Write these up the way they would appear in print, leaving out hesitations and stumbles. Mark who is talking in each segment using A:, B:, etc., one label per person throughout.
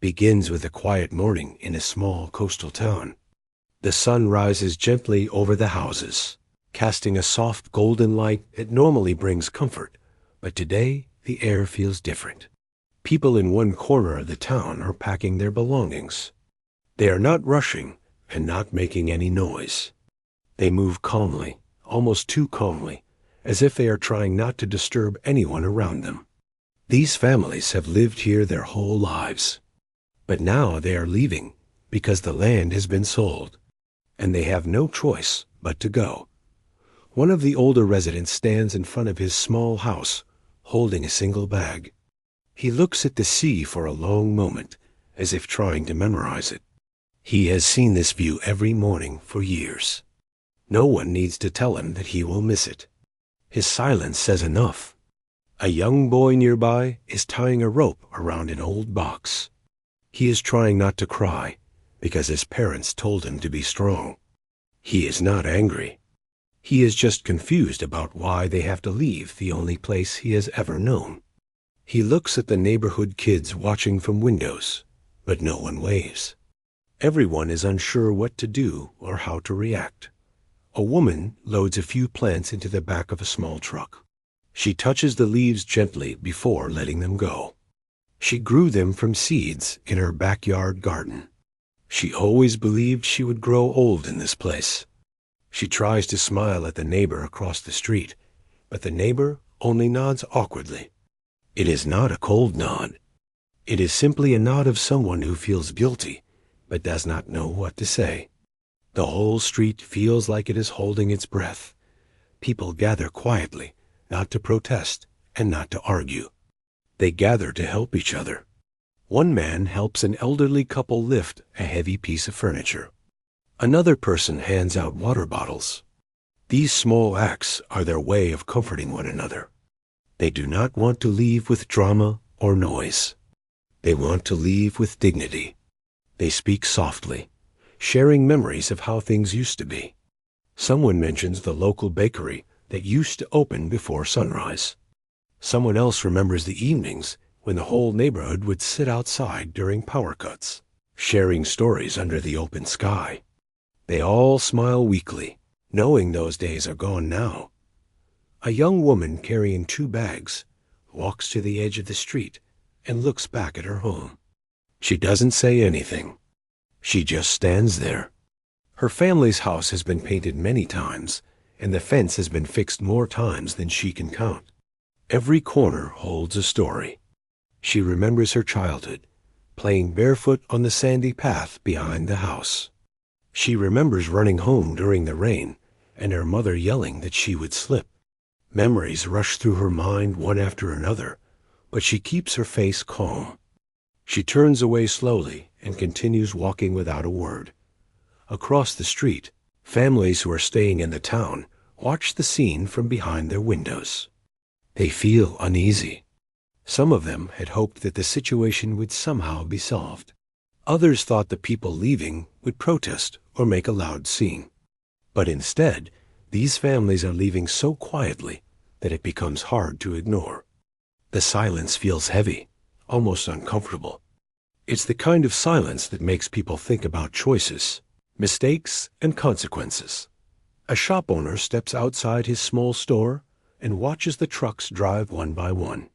A: begins with a quiet morning in a small coastal town. The sun rises gently over the houses, casting a soft golden light that normally brings comfort, but today the air feels different. People in one corner of the town are packing their belongings. They are not rushing and not making any noise. They move calmly, almost too calmly, as if they are trying not to disturb anyone around them. These families have lived here their whole lives, but now they are leaving because the land has been sold, and they have no choice but to go. One of the older residents stands in front of his small house, holding a single bag. He looks at the sea for a long moment, as if trying to memorize it. He has seen this view every morning for years. No one needs to tell him that he will miss it. His silence says enough. A young boy nearby is tying a rope around an old box. He is trying not to cry, because his parents told him to be strong. He is not angry. He is just confused about why they have to leave the only place he has ever known. He looks at the neighborhood kids watching from windows, but no one waves. Everyone is unsure what to do or how to react. A woman loads a few plants into the back of a small truck. She touches the leaves gently before letting them go. She grew them from seeds in her backyard garden. She always believed she would grow old in this place. She tries to smile at the neighbor across the street, but the neighbor only nods awkwardly. It is not a cold nod. It is simply a nod of someone who feels guilty, but does not know what to say. The whole street feels like it is holding its breath. People gather quietly, not to protest and not to argue. They gather to help each other. One man helps an elderly couple lift a heavy piece of furniture. Another person hands out water bottles. These small acts are their way of comforting one another. They do not want to leave with drama or noise. They want to leave with dignity. They speak softly, sharing memories of how things used to be. Someone mentions the local bakery that used to open before sunrise. Someone else remembers the evenings when the whole neighborhood would sit outside during power cuts, sharing stories under the open sky. They all smile weakly, knowing those days are gone now. A young woman carrying 2 bags walks to the edge of the street and looks back at her home. She doesn't say anything. She just stands there. Her family's house has been painted many times, and the fence has been fixed more times than she can count. Every corner holds a story. She remembers her childhood, playing barefoot on the sandy path behind the house. She remembers running home during the rain and her mother yelling that she would slip. Memories rush through her mind one after another, but she keeps her face calm. She turns away slowly and continues walking without a word. Across the street, families who are staying in the town watch the scene from behind their windows. They feel uneasy. Some of them had hoped that the situation would somehow be solved. Others thought the people leaving would protest or make a loud scene. But instead, these families are leaving so quietly that it becomes hard to ignore. The silence feels heavy, almost uncomfortable. It's the kind of silence that makes people think about choices, mistakes, and consequences. A shop owner steps outside his small store and watches the trucks drive one by one.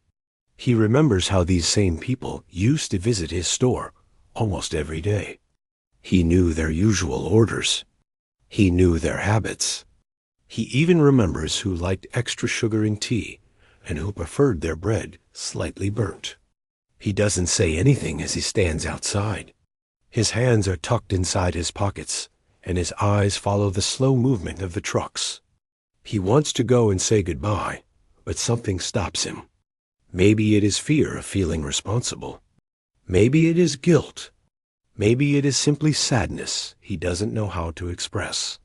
A: He remembers how these same people used to visit his store almost every day. He knew their usual orders. He knew their habits. He even remembers who liked extra sugar in tea and who preferred their bread slightly burnt. He doesn't say anything as he stands outside. His hands are tucked inside his pockets, and his eyes follow the slow movement of the trucks. He wants to go and say goodbye, but something stops him. Maybe it is fear of feeling responsible. Maybe it is guilt. Maybe it is simply sadness he doesn't know how to express.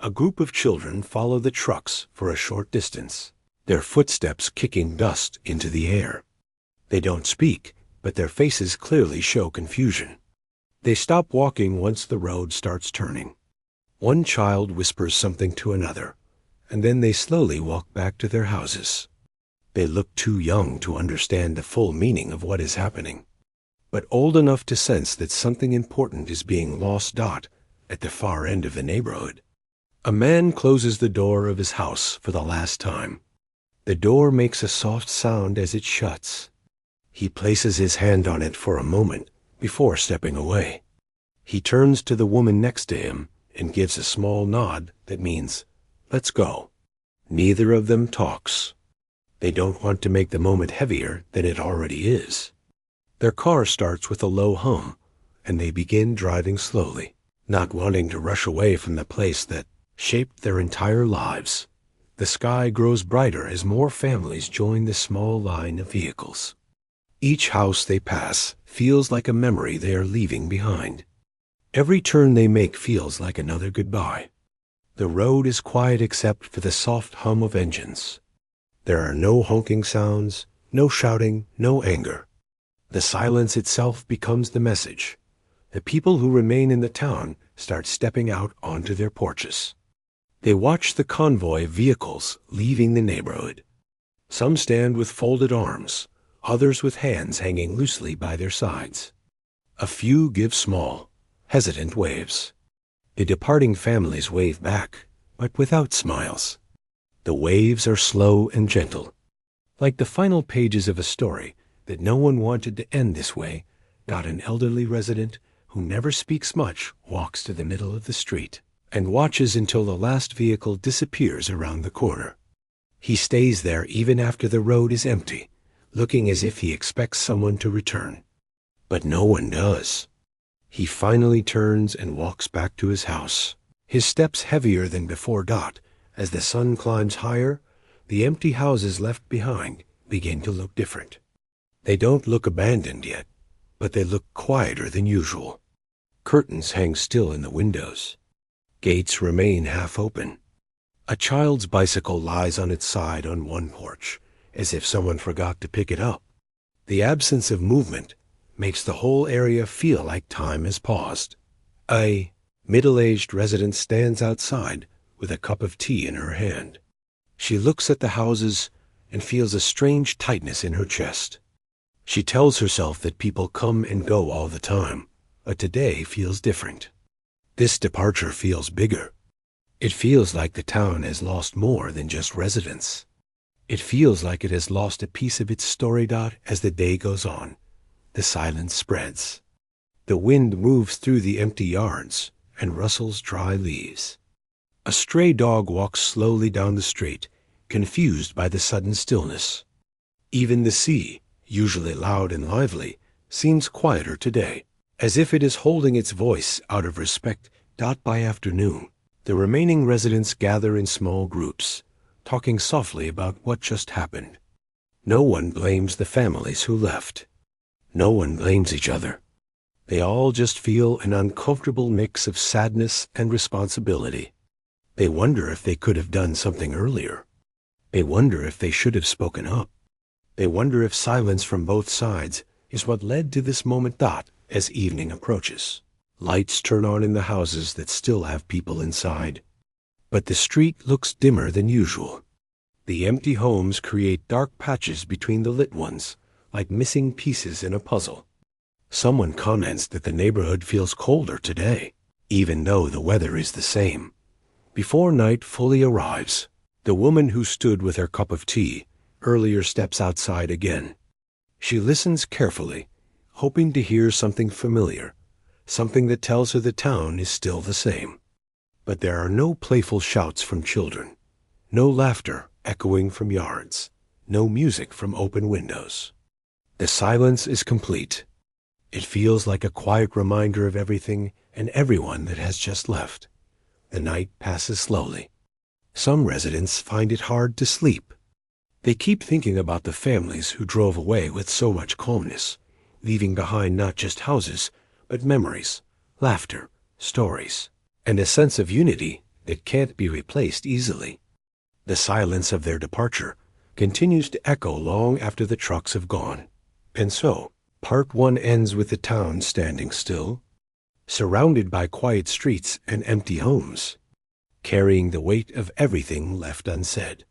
A: A group of children follow the trucks for a short distance, their footsteps kicking dust into the air. They don't speak, but their faces clearly show confusion. They stop walking once the road starts turning. One child whispers something to another, and then they slowly walk back to their houses. They look too young to understand the full meaning of what is happening. but old enough to sense that something important is being lost. At the far end of the neighborhood, a man closes the door of his house for the last time. The door makes a soft sound as it shuts. He places his hand on it for a moment before stepping away. He turns to the woman next to him and gives a small nod that means, "Let's go." Neither of them talks. They don't want to make the moment heavier than it already is. Their car starts with a low hum, and they begin driving slowly, not wanting to rush away from the place that shaped their entire lives. The sky grows brighter as more families join the small line of vehicles. Each house they pass feels like a memory they are leaving behind. Every turn they make feels like another goodbye. The road is quiet except for the soft hum of engines. There are no honking sounds, no shouting, no anger. The silence itself becomes the message. The people who remain in the town start stepping out onto their porches. They watch the convoy of vehicles leaving the neighborhood. Some stand with folded arms, others with hands hanging loosely by their sides. A few give small, hesitant waves. The departing families wave back, but without smiles. The waves are slow and gentle, like the final pages of a story that no one wanted to end this way. An elderly resident who never speaks much walks to the middle of the street and watches until the last vehicle disappears around the corner. He stays there even after the road is empty, looking as if he expects someone to return. But no one does. He finally turns and walks back to his house, his steps heavier than before. As the sun climbs higher, the empty houses left behind begin to look different. They don't look abandoned yet, but they look quieter than usual. Curtains hang still in the windows. Gates remain half open. A child's bicycle lies on its side on one porch, as if someone forgot to pick it up. The absence of movement makes the whole area feel like time has paused. A middle-aged resident stands outside with a cup of tea in her hand. She looks at the houses and feels a strange tightness in her chest. She tells herself that people come and go all the time, but today feels different. This departure feels bigger. It feels like the town has lost more than just residents. It feels like it has lost a piece of its story. As the day goes on, the silence spreads. The wind moves through the empty yards and rustles dry leaves. A stray dog walks slowly down the street, confused by the sudden stillness. Even the sea, usually loud and lively, seems quieter today, as if it is holding its voice out of respect. By afternoon, the remaining residents gather in small groups, talking softly about what just happened. No one blames the families who left. No one blames each other. They all just feel an uncomfortable mix of sadness and responsibility. They wonder if they could have done something earlier. They wonder if they should have spoken up. They wonder if silence from both sides is what led to this moment. As evening approaches, lights turn on in the houses that still have people inside. But the street looks dimmer than usual. The empty homes create dark patches between the lit ones, like missing pieces in a puzzle. Someone comments that the neighborhood feels colder today, even though the weather is the same. Before night fully arrives, the woman who stood with her cup of tea earlier steps outside again. She listens carefully, hoping to hear something familiar, something that tells her the town is still the same. But there are no playful shouts from children, no laughter echoing from yards, no music from open windows. The silence is complete. It feels like a quiet reminder of everything and everyone that has just left. The night passes slowly. Some residents find it hard to sleep. They keep thinking about the families who drove away with so much calmness, leaving behind not just houses, but memories, laughter, stories, and a sense of unity that can't be replaced easily. The silence of their departure continues to echo long after the trucks have gone. And so, part one ends with the town standing still, surrounded by quiet streets and empty homes, carrying the weight of everything left unsaid.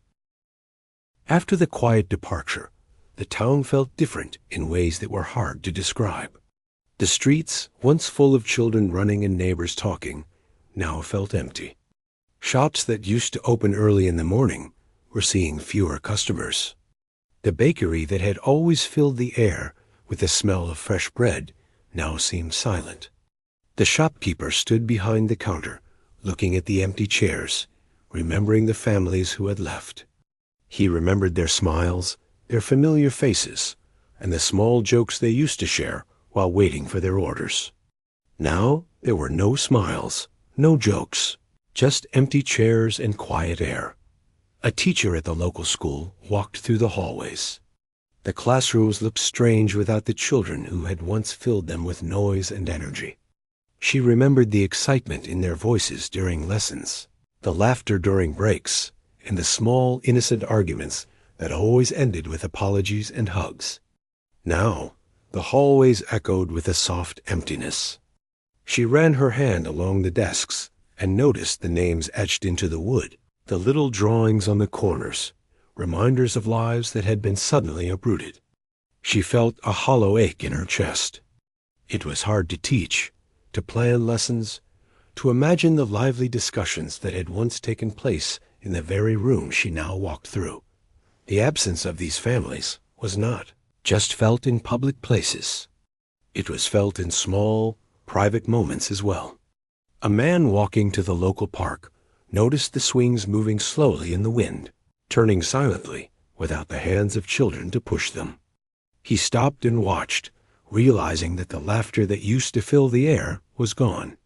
A: After the quiet departure, the town felt different in ways that were hard to describe. The streets, once full of children running and neighbors talking, now felt empty. Shops that used to open early in the morning were seeing fewer customers. The bakery that had always filled the air with the smell of fresh bread now seemed silent. The shopkeeper stood behind the counter, looking at the empty chairs, remembering the families who had left. He remembered their smiles, their familiar faces, and the small jokes they used to share while waiting for their orders. Now there were no smiles, no jokes, just empty chairs and quiet air. A teacher at the local school walked through the hallways. The classrooms looked strange without the children who had once filled them with noise and energy. She remembered the excitement in their voices during lessons, the laughter during breaks, and the small, innocent arguments that always ended with apologies and hugs. Now, the hallways echoed with a soft emptiness. She ran her hand along the desks and noticed the names etched into the wood, the little drawings on the corners, reminders of lives that had been suddenly uprooted. She felt a hollow ache in her chest. It was hard to teach, to plan lessons, to imagine the lively discussions that had once taken place in the very room she now walked through. The absence of these families was not just felt in public places. It was felt in small, private moments as well. A man walking to the local park noticed the swings moving slowly in the wind, turning silently without the hands of children to push them. He stopped and watched, realizing that the laughter that used to fill the air was gone.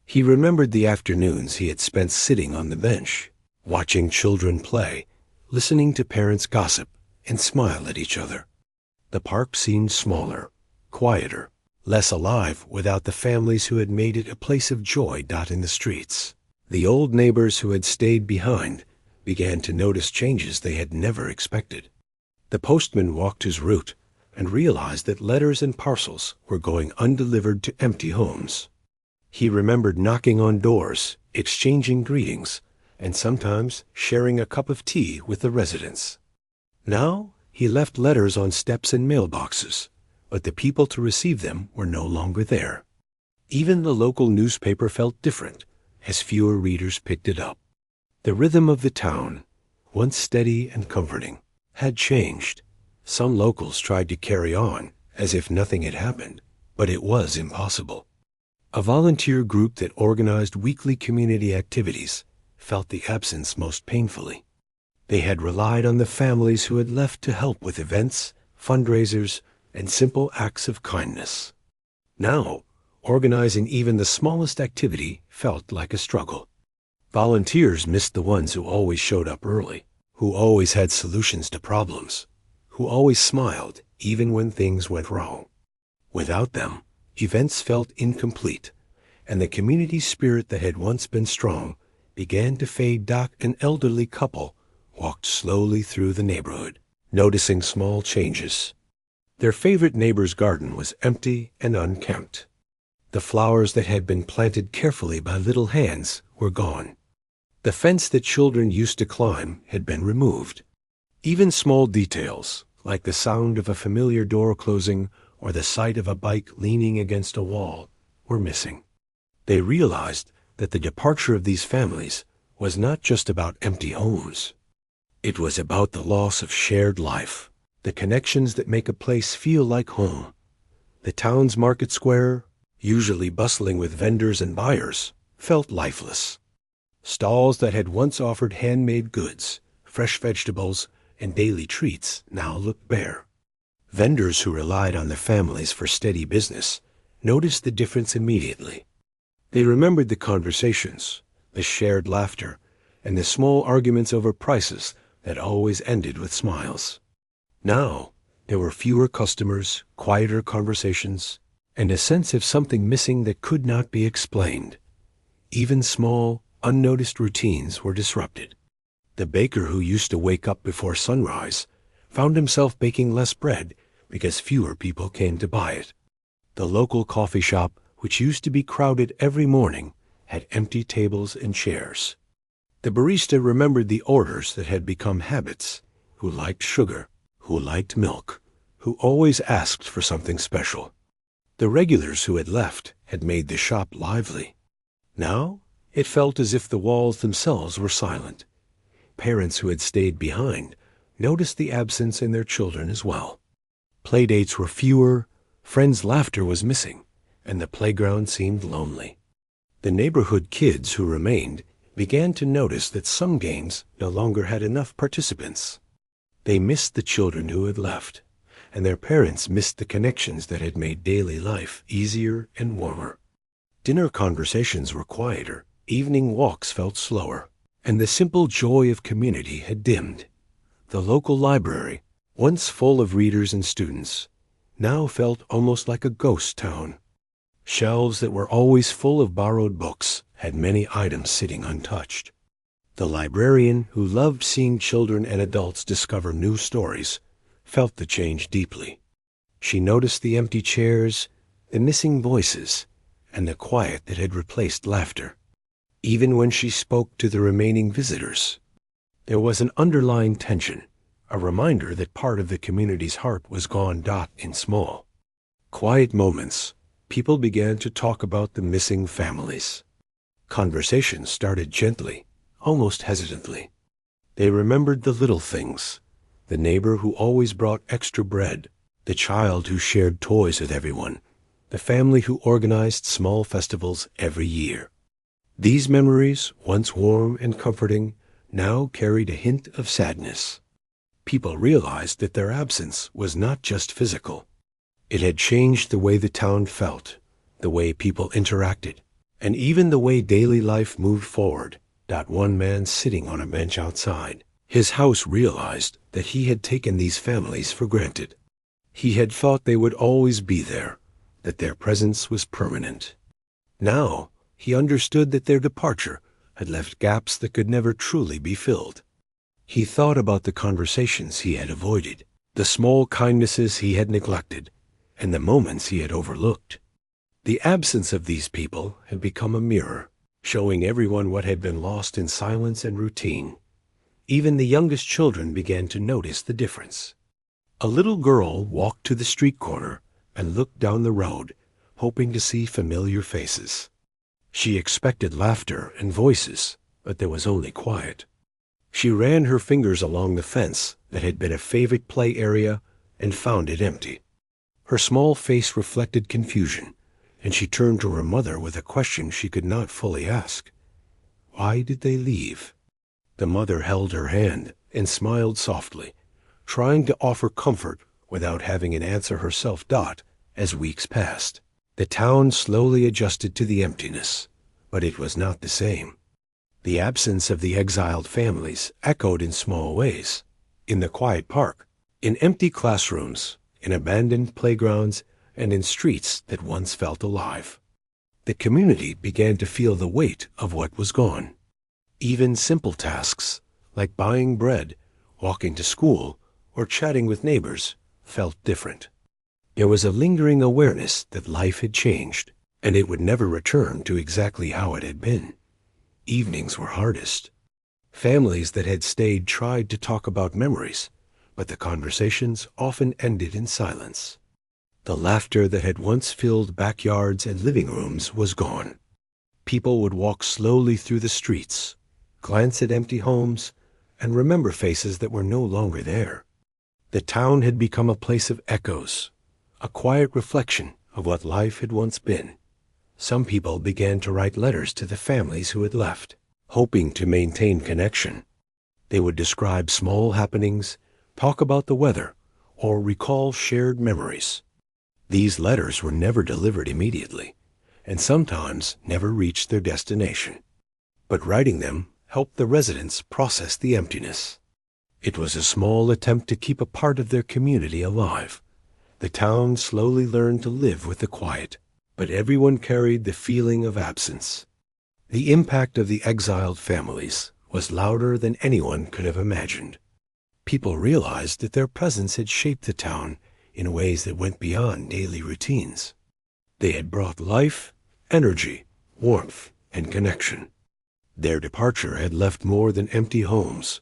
A: He remembered the afternoons he had spent sitting on the bench, watching children play, listening to parents gossip and smile at each other. The park seemed smaller, quieter, less alive without the families who had made it a place of joy dotting the streets. The old neighbors who had stayed behind began to notice changes they had never expected. The postman walked his route and realized that letters and parcels were going undelivered to empty homes. He remembered knocking on doors, exchanging greetings, and sometimes sharing a cup of tea with the residents. Now he left letters on steps and mailboxes, but the people to receive them were no longer there. Even the local newspaper felt different as fewer readers picked it up. The rhythm of the town, once steady and comforting, had changed. Some locals tried to carry on as if nothing had happened, but it was impossible. A volunteer group that organized weekly community activities felt the absence most painfully. They had relied on the families who had left to help with events, fundraisers, and simple acts of kindness. Now, organizing even the smallest activity felt like a struggle. Volunteers missed the ones who always showed up early, who always had solutions to problems, who always smiled even when things went wrong. Without them, events felt incomplete, and the community spirit that had once been strong began to fade. An elderly couple walked slowly through the neighborhood, noticing small changes. Their favorite neighbor's garden was empty and unkempt. The flowers that had been planted carefully by little hands were gone. The fence that children used to climb had been removed. Even small details, like the sound of a familiar door closing or the sight of a bike leaning against a wall, were missing. They realized that the departure of these families was not just about empty homes. It was about the loss of shared life, the connections that make a place feel like home. The town's market square, usually bustling with vendors and buyers, felt lifeless. Stalls that had once offered handmade goods, fresh vegetables, and daily treats now looked bare. Vendors who relied on the families for steady business noticed the difference immediately. They remembered the conversations, the shared laughter, and the small arguments over prices that always ended with smiles. Now, there were fewer customers, quieter conversations, and a sense of something missing that could not be explained. Even small, unnoticed routines were disrupted. The baker who used to wake up before sunrise found himself baking less bread because fewer people came to buy it. The local coffee shop, which used to be crowded every morning, had empty tables and chairs. The barista remembered the orders that had become habits, who liked sugar, who liked milk, who always asked for something special. The regulars who had left had made the shop lively. Now it felt as if the walls themselves were silent. Parents who had stayed behind noticed the absence in their children as well. Playdates were fewer, friends' laughter was missing, and the playground seemed lonely. The neighborhood kids who remained began to notice that some games no longer had enough participants. They missed the children who had left, and their parents missed the connections that had made daily life easier and warmer. Dinner conversations were quieter, evening walks felt slower, and the simple joy of community had dimmed. The local library, once full of readers and students, now felt almost like a ghost town. Shelves that were always full of borrowed books had many items sitting untouched. The librarian, who loved seeing children and adults discover new stories, felt the change deeply. She noticed the empty chairs, the missing voices, and the quiet that had replaced laughter. Even when she spoke to the remaining visitors, there was an underlying tension, a reminder that part of the community's heart was gone. In small, quiet moments, people began to talk about the missing families. Conversations started gently, almost hesitantly. They remembered the little things, the neighbor who always brought extra bread, the child who shared toys with everyone, the family who organized small festivals every year. These memories, once warm and comforting, now carried a hint of sadness. People realized that their absence was not just physical. It had changed the way the town felt, the way people interacted, and even the way daily life moved forward. One man sitting on a bench outside his house realized that he had taken these families for granted. He had thought they would always be there, that their presence was permanent. Now he understood that their departure had left gaps that could never truly be filled. He thought about the conversations he had avoided, the small kindnesses he had neglected, and the moments he had overlooked. The absence of these people had become a mirror, showing everyone what had been lost in silence and routine. Even the youngest children began to notice the difference. A little girl walked to the street corner and looked down the road, hoping to see familiar faces. She expected laughter and voices, but there was only quiet. She ran her fingers along the fence that had been a favorite play area and found it empty. Her small face reflected confusion, and she turned to her mother with a question she could not fully ask. Why did they leave? The mother held her hand and smiled softly, trying to offer comfort without having an answer herself. As weeks passed, the town slowly adjusted to the emptiness, but it was not the same. The absence of the exiled families echoed in small ways, in the quiet park, in empty classrooms, in abandoned playgrounds, and in streets that once felt alive. The community began to feel the weight of what was gone. Even simple tasks, like buying bread, walking to school, or chatting with neighbors, felt different. There was a lingering awareness that life had changed, and it would never return to exactly how it had been. Evenings were hardest. Families that had stayed tried to talk about memories, but the conversations often ended in silence. The laughter that had once filled backyards and living rooms was gone. People would walk slowly through the streets, glance at empty homes, and remember faces that were no longer there. The town had become a place of echoes, a quiet reflection of what life had once been. Some people began to write letters to the families who had left, hoping to maintain connection. They would describe small happenings, talk about the weather, or recall shared memories. These letters were never delivered immediately, and sometimes never reached their destination. But writing them helped the residents process the emptiness. It was a small attempt to keep a part of their community alive. The town slowly learned to live with the quiet, but everyone carried the feeling of absence. The impact of the exiled families was louder than anyone could have imagined. People realized that their presence had shaped the town in ways that went beyond daily routines. They had brought life, energy, warmth, and connection. Their departure had left more than empty homes.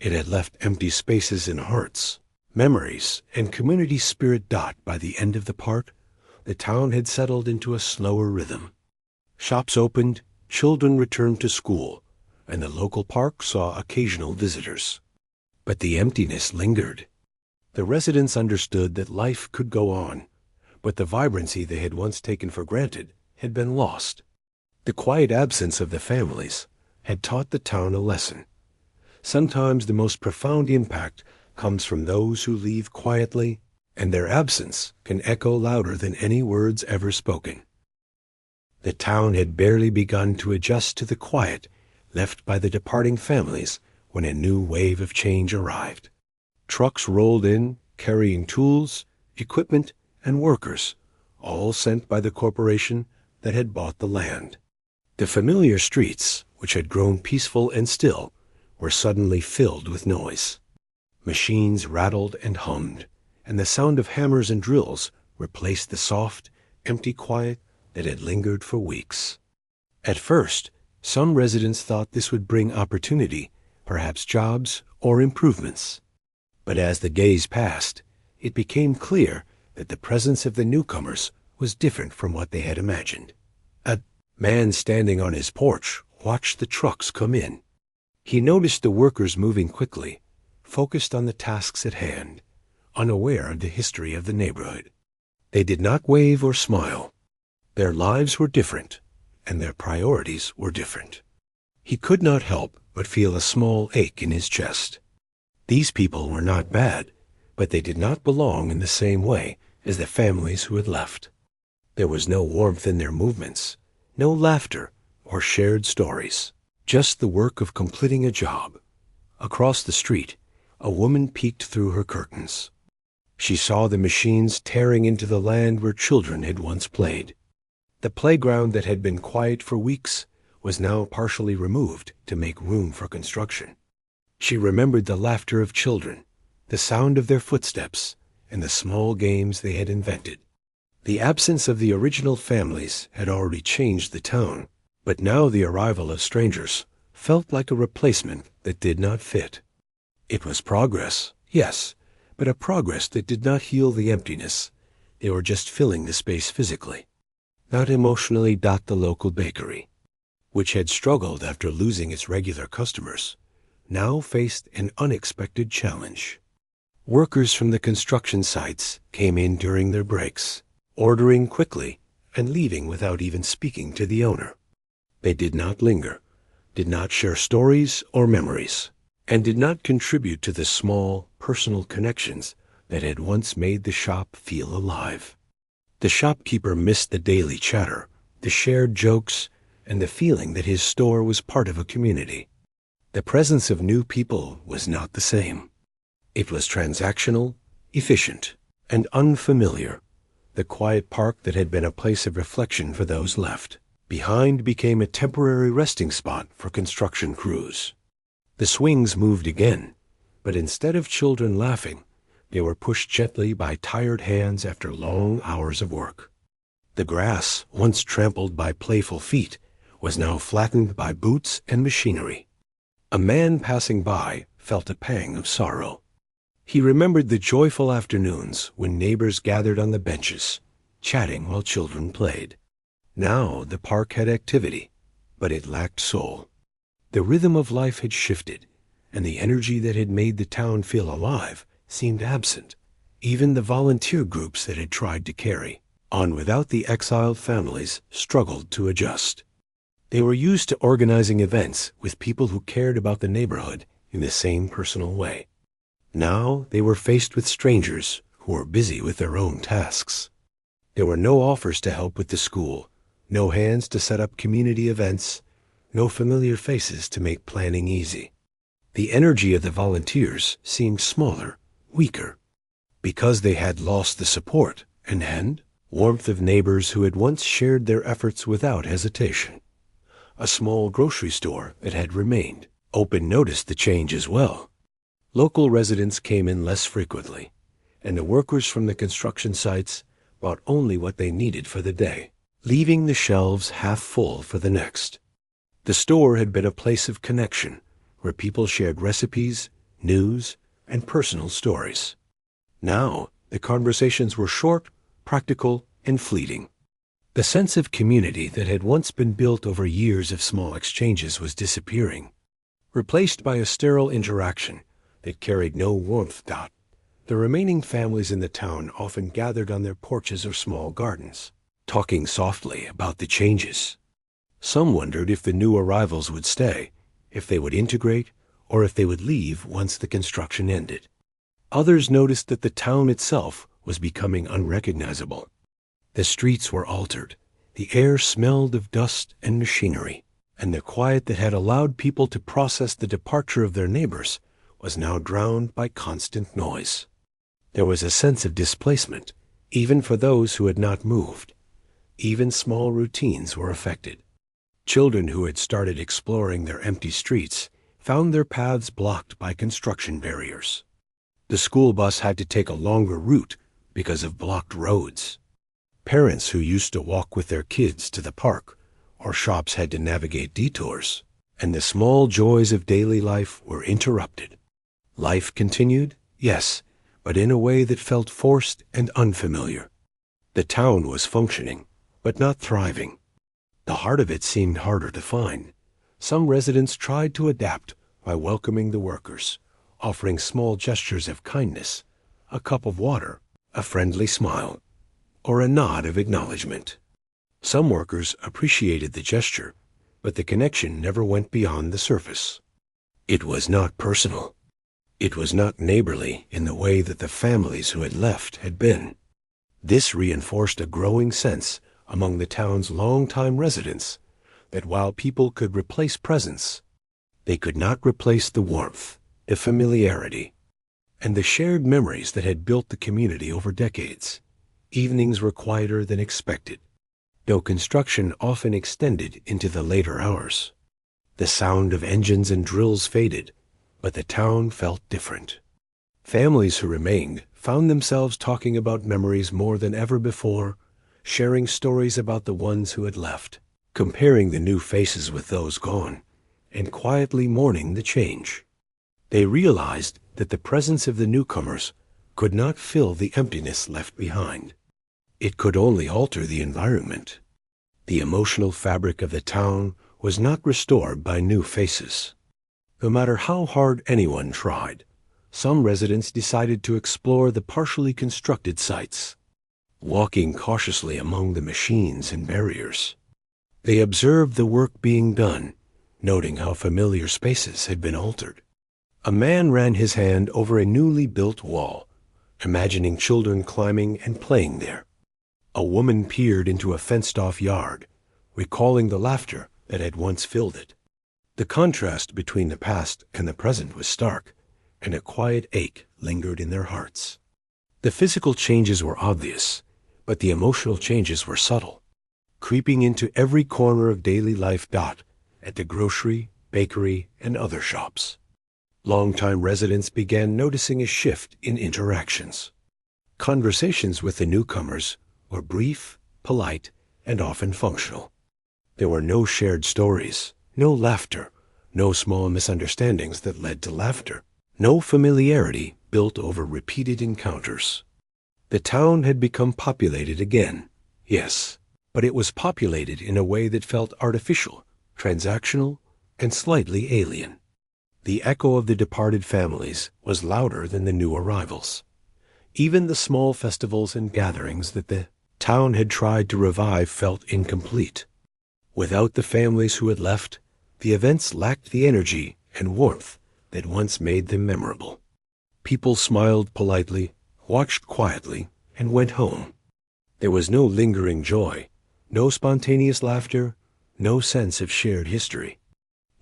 A: It had left empty spaces in hearts, memories, and community spirit. By the end of the part, the town had settled into a slower rhythm. Shops opened, children returned to school, and the local park saw occasional visitors. But the emptiness lingered. The residents understood that life could go on, but the vibrancy they had once taken for granted had been lost. The quiet absence of the families had taught the town a lesson. Sometimes the most profound impact comes from those who leave quietly, and their absence can echo louder than any words ever spoken. The town had barely begun to adjust to the quiet left by the departing families when a new wave of change arrived. Trucks rolled in, carrying tools, equipment, and workers, all sent by the corporation that had bought the land. The familiar streets, which had grown peaceful and still, were suddenly filled with noise. Machines rattled and hummed, and the sound of hammers and drills replaced the soft, empty quiet that had lingered for weeks. At first, some residents thought this would bring opportunity, perhaps jobs or improvements. But as the days passed, it became clear that the presence of the newcomers was different from what they had imagined. A man standing on his porch watched the trucks come in. He noticed the workers moving quickly, focused on the tasks at hand, unaware of the history of the neighborhood. They did not wave or smile. Their lives were different, and their priorities were different. He could not help but feel a small ache in his chest. These people were not bad, but they did not belong in the same way as the families who had left. There was no warmth in their movements, no laughter or shared stories, just the work of completing a job. Across the street, a woman peeked through her curtains. She saw the machines tearing into the land where children had once played. The playground that had been quiet for weeks was now partially removed to make room for construction. She remembered the laughter of children, the sound of their footsteps, and the small games they had invented. The absence of the original families had already changed the town, but now the arrival of strangers felt like a replacement that did not fit. It was progress, yes, but a progress that did not heal the emptiness. They were just filling the space physically, not emotionally. The local bakery, which had struggled after losing its regular customers, now faced an unexpected challenge. Workers from the construction sites came in during their breaks, ordering quickly and leaving without even speaking to the owner. They did not linger, did not share stories or memories, and did not contribute to the small, personal connections that had once made the shop feel alive. The shopkeeper missed the daily chatter, the shared jokes, and the feeling that his store was part of a community. The presence of new people was not the same. It was transactional, efficient, and unfamiliar. The quiet park that had been a place of reflection for those left behind became a temporary resting spot for construction crews. The swings moved again, but instead of children laughing, they were pushed gently by tired hands after long hours of work. The grass, once trampled by playful feet, was now flattened by boots and machinery. A man passing by felt a pang of sorrow. He remembered the joyful afternoons when neighbors gathered on the benches, chatting while children played. Now the park had activity, but it lacked soul. The rhythm of life had shifted, and the energy that had made the town feel alive seemed absent. Even the volunteer groups that had tried to carry on without the exiled families struggled to adjust. They were used to organizing events with people who cared about the neighborhood in the same personal way. Now they were faced with strangers who were busy with their own tasks. There were no offers to help with the school, no hands to set up community events, no familiar faces to make planning easy. The energy of the volunteers seemed smaller, weaker, because they had lost the support and warmth of neighbors who had once shared their efforts without hesitation. A small grocery store that had remained open noticed the change as well. Local residents came in less frequently, and the workers from the construction sites bought only what they needed for the day, leaving the shelves half full for the next. The store had been a place of connection, where people shared recipes, news, and personal stories. Now, the conversations were short, practical, and fleeting. The sense of community that had once been built over years of small exchanges was disappearing, replaced by a sterile interaction that carried no warmth. The remaining families in the town often gathered on their porches or small gardens, talking softly about the changes. Some wondered if the new arrivals would stay, if they would integrate, or if they would leave once the construction ended. Others noticed that the town itself was becoming unrecognizable. The streets were altered, the air smelled of dust and machinery, and the quiet that had allowed people to process the departure of their neighbors was now drowned by constant noise. There was a sense of displacement, even for those who had not moved. Even small routines were affected. Children who had started exploring their empty streets found their paths blocked by construction barriers. The school bus had to take a longer route because of blocked roads. Parents who used to walk with their kids to the park or shops had to navigate detours, and the small joys of daily life were interrupted. Life continued, yes, but in a way that felt forced and unfamiliar. The town was functioning, but not thriving. The heart of it seemed harder to find. Some residents tried to adapt by welcoming the workers, offering small gestures of kindness, a cup of water, a friendly smile, or a nod of acknowledgement. Some workers appreciated the gesture, but the connection never went beyond the surface. It was not personal. It was not neighborly in the way that the families who had left had been. This reinforced a growing sense among the town's longtime residents that while people could replace presence, they could not replace the warmth, the familiarity, and the shared memories that had built the community over decades. Evenings were quieter than expected, though construction often extended into the later hours. The sound of engines and drills faded, but the town felt different. Families who remained found themselves talking about memories more than ever before, sharing stories about the ones who had left, comparing the new faces with those gone, and quietly mourning the change. They realized that the presence of the newcomers could not fill the emptiness left behind. It could only alter the environment. The emotional fabric of the town was not restored by new faces. No matter how hard anyone tried, some residents decided to explore the partially constructed sites, walking cautiously among the machines and barriers. They observed the work being done, noting how familiar spaces had been altered. A man ran his hand over a newly built wall, imagining children climbing and playing there. A woman peered into a fenced-off yard, recalling the laughter that had once filled it. The contrast between the past and the present was stark, and a quiet ache lingered in their hearts. The physical changes were obvious, but the emotional changes were subtle, creeping into every corner of daily life. At the grocery, bakery, and other shops. Longtime residents began noticing a shift in interactions. Conversations with the newcomers were brief, polite, and often functional. There were no shared stories, no laughter, no small misunderstandings that led to laughter, no familiarity built over repeated encounters. The town had become populated again, yes, but it was populated in a way that felt artificial, transactional, and slightly alien. The echo of the departed families was louder than the new arrivals. Even the small festivals and gatherings that the town had tried to revive felt incomplete. Without the families who had left, the events lacked the energy and warmth that once made them memorable. People smiled politely, watched quietly, and went home. There was no lingering joy, no spontaneous laughter, no sense of shared history.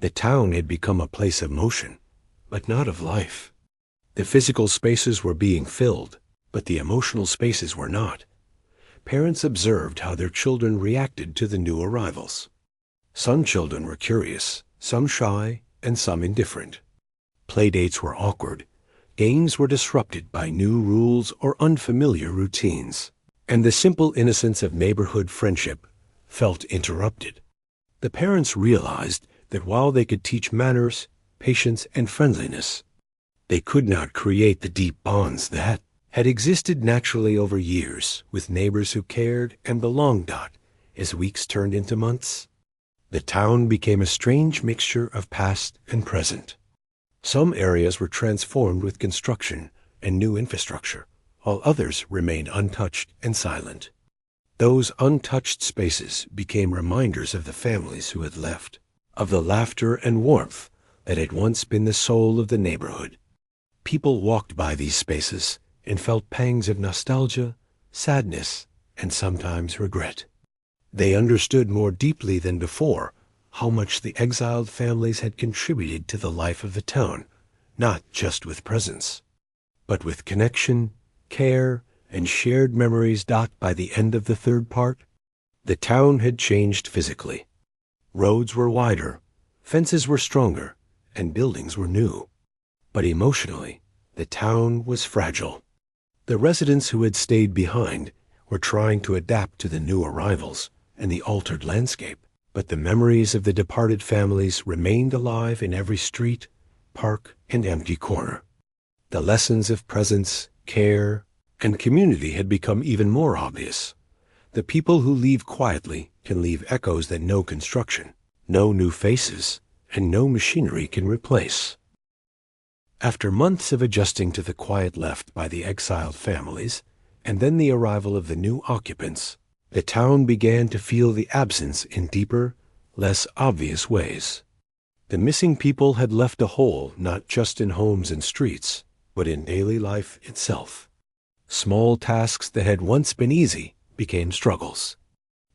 A: The town had become a place of motion, but not of life. The physical spaces were being filled, but the emotional spaces were not. Parents observed how their children reacted to the new arrivals. Some children were curious, some shy, and some indifferent. Playdates were awkward. Games were disrupted by new rules or unfamiliar routines, and the simple innocence of neighborhood friendship felt interrupted. The parents realized that while they could teach manners, patience, and friendliness, they could not create the deep bonds that, had existed naturally over years, with neighbors who cared and belonged. As weeks turned into months, the town became a strange mixture of past and present. Some areas were transformed with construction and new infrastructure, while others remained untouched and silent. Those untouched spaces became reminders of the families who had left, of the laughter and warmth that had once been the soul of the neighborhood. People walked by these spaces and felt pangs of nostalgia, sadness, and sometimes regret. They understood more deeply than before how much the exiled families had contributed to the life of the town, not just with presence, but with connection, care, and shared memories. By the end of the third part, the town had changed physically. Roads were wider, fences were stronger, and buildings were new. But emotionally, the town was fragile. The residents who had stayed behind were trying to adapt to the new arrivals and the altered landscape, but the memories of the departed families remained alive in every street, park, and empty corner. The lessons of presence, care, and community had become even more obvious. The people who leave quietly can leave echoes that no construction, no new faces, and no machinery can replace. After months of adjusting to the quiet left by the exiled families, and then the arrival of the new occupants, the town began to feel the absence in deeper, less obvious ways. The missing people had left a hole not just in homes and streets, but in daily life itself. Small tasks that had once been easy became struggles.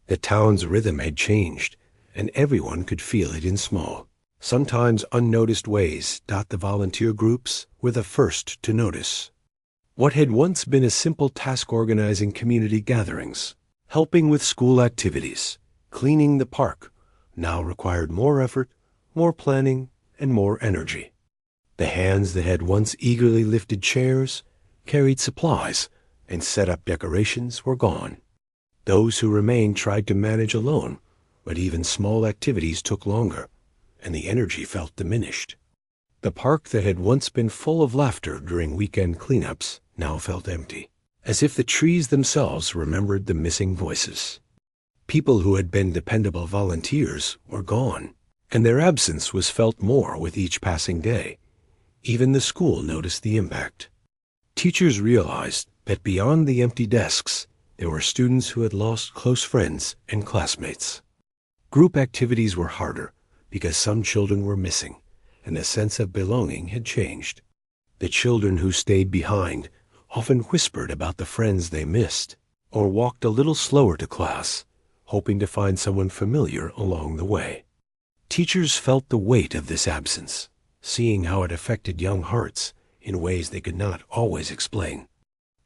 A: The town's rhythm had changed, and everyone could feel it in small, sometimes unnoticed ways. The volunteer groups were the first to notice. What had once been a simple task organizing community gatherings, helping with school activities, cleaning the park, now required more effort, more planning, and more energy. The hands that had once eagerly lifted chairs, carried supplies, and set up decorations were gone. Those who remained tried to manage alone, but even small activities took longer, and the energy felt diminished. The park that had once been full of laughter during weekend cleanups now felt empty, as if the trees themselves remembered the missing voices. People who had been dependable volunteers were gone, and their absence was felt more with each passing day. Even the school noticed the impact. Teachers realized that beyond the empty desks, there were students who had lost close friends and classmates. Group activities were harder because some children were missing, and the sense of belonging had changed. The children who stayed behind often whispered about the friends they missed, or walked a little slower to class, hoping to find someone familiar along the way. Teachers felt the weight of this absence, seeing how it affected young hearts in ways they could not always explain.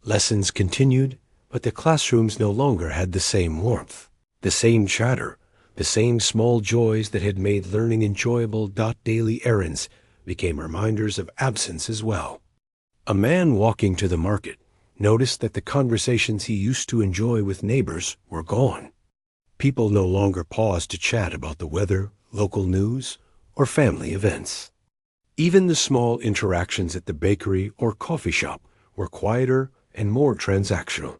A: Lessons continued, but the classrooms no longer had the same warmth, the same chatter, the same small joys that had made learning enjoyable. Daily errands became reminders of absence as well. A man walking to the market noticed that the conversations he used to enjoy with neighbors were gone. People no longer paused to chat about the weather, local news, or family events. Even the small interactions at the bakery or coffee shop were quieter and more transactional.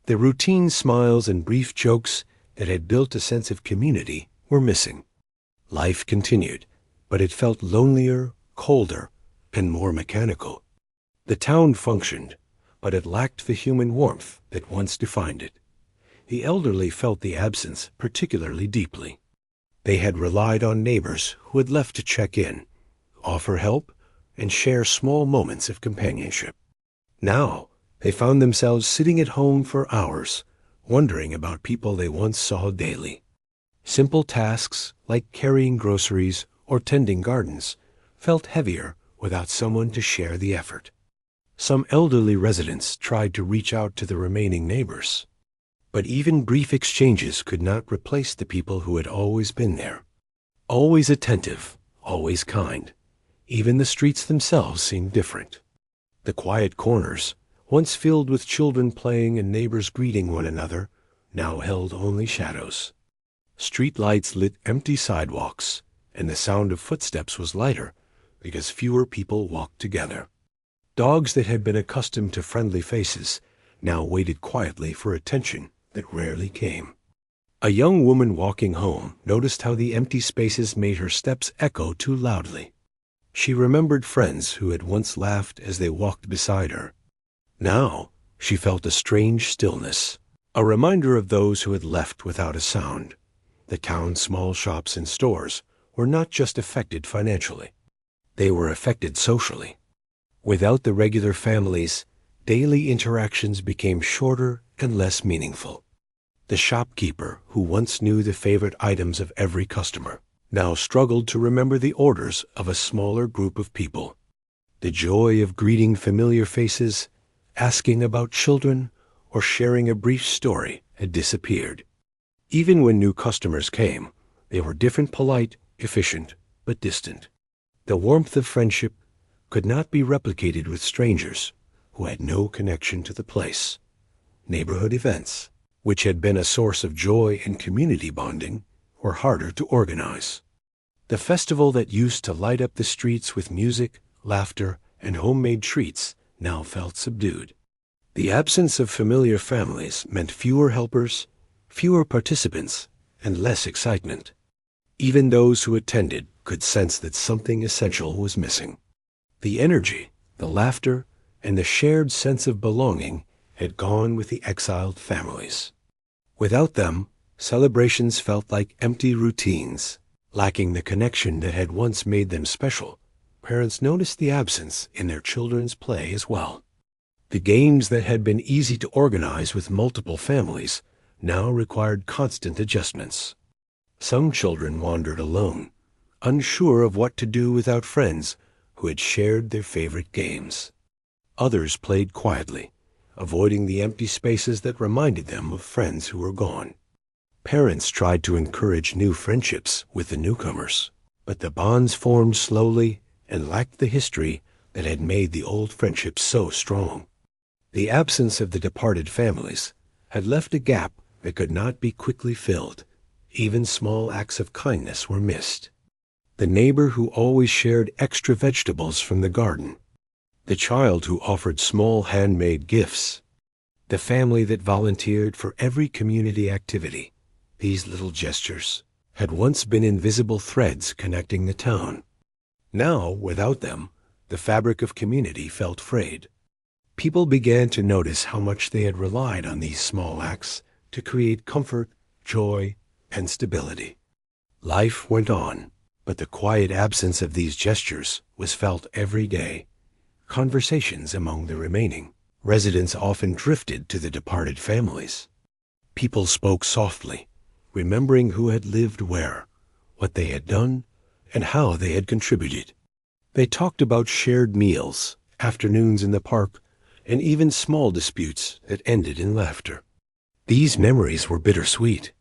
A: The routine smiles and brief jokes that had built a sense of community were missing. Life continued, but it felt lonelier, colder, and more mechanical. The town functioned, but it lacked the human warmth that once defined it. The elderly felt the absence particularly deeply. They had relied on neighbors who had left to check in, offer help, and share small moments of companionship. Now, they found themselves sitting at home for hours, wondering about people they once saw daily. Simple tasks like carrying groceries or tending gardens felt heavier without someone to share the effort. Some elderly residents tried to reach out to the remaining neighbors, but even brief exchanges could not replace the people who had always been there. Always attentive, always kind. Even the streets themselves seemed different. The quiet corners, once filled with children playing and neighbors greeting one another, now held only shadows. Street lights lit empty sidewalks, and the sound of footsteps was lighter because fewer people walked together. Dogs that had been accustomed to friendly faces now waited quietly for attention that rarely came. A young woman walking home noticed how the empty spaces made her steps echo too loudly. She remembered friends who had once laughed as they walked beside her. Now she felt a strange stillness, a reminder of those who had left without a sound. The town's small shops and stores were not just affected financially. They were affected socially. Without the regular families, daily interactions became shorter and less meaningful. The shopkeeper, who once knew the favorite items of every customer, now struggled to remember the orders of a smaller group of people. The joy of greeting familiar faces, asking about children, or sharing a brief story had disappeared. Even when new customers came, they were different, polite, efficient, but distant. The warmth of friendship could not be replicated with strangers who had no connection to the place. Neighborhood events, which had been a source of joy and community bonding, were harder to organize. The festival that used to light up the streets with music, laughter, and homemade treats now felt subdued. The absence of familiar families meant fewer helpers, fewer participants, and less excitement. Even those who attended could sense that something essential was missing. The energy, the laughter, and the shared sense of belonging had gone with the exiled families. Without them, celebrations felt like empty routines, lacking the connection that had once made them special. Parents noticed the absence in their children's play as well. The games that had been easy to organize with multiple families now required constant adjustments. Some children wandered alone, unsure of what to do without friends who had shared their favorite games. Others played quietly, avoiding the empty spaces that reminded them of friends who were gone. Parents tried to encourage new friendships with the newcomers, but the bonds formed slowly and lacked the history that had made the old friendships so strong. The absence of the departed families had left a gap that could not be quickly filled. Even small acts of kindness were missed. The neighbor who always shared extra vegetables from the garden, the child who offered small handmade gifts, the family that volunteered for every community activity. These little gestures had once been invisible threads connecting the town. Now, without them, the fabric of community felt frayed. People began to notice how much they had relied on these small acts to create comfort, joy, and stability. Life went on, but the quiet absence of these gestures was felt every day. Conversations among the remaining residents often drifted to the departed families. People spoke softly, remembering who had lived where, what they had done, and how they had contributed. They talked about shared meals, afternoons in the park, and even small disputes that ended in laughter. These memories were bittersweet.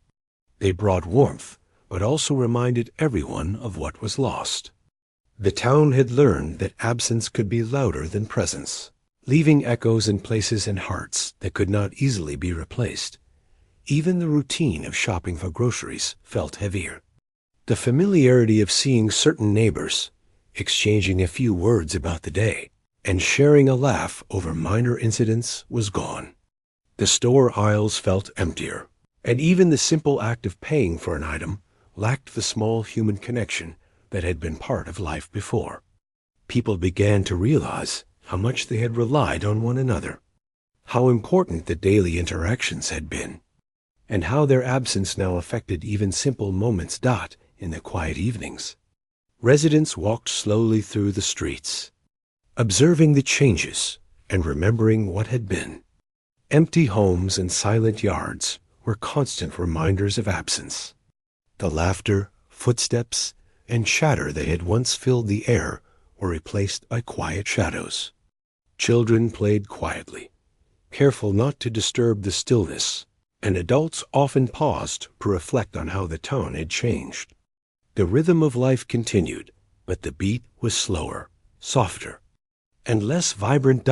A: They brought warmth, but also reminded everyone of what was lost. The town had learned that absence could be louder than presence, leaving echoes in places and hearts that could not easily be replaced. Even the routine of shopping for groceries felt heavier. The familiarity of seeing certain neighbors, exchanging a few words about the day, and sharing a laugh over minor incidents was gone. The store aisles felt emptier, and even the simple act of paying for an item lacked the small human connection that had been part of life before. People began to realize how much they had relied on one another, how important the daily interactions had been, and how their absence now affected even simple moments in the quiet evenings. Residents walked slowly through the streets, observing the changes and remembering what had been. Empty homes and silent yards were constant reminders of absence. The laughter, footsteps, and chatter that had once filled the air were replaced by quiet shadows. Children played quietly, careful not to disturb the stillness, and adults often paused to reflect on how the town had changed. The rhythm of life continued, but the beat was slower, softer, and less vibrant.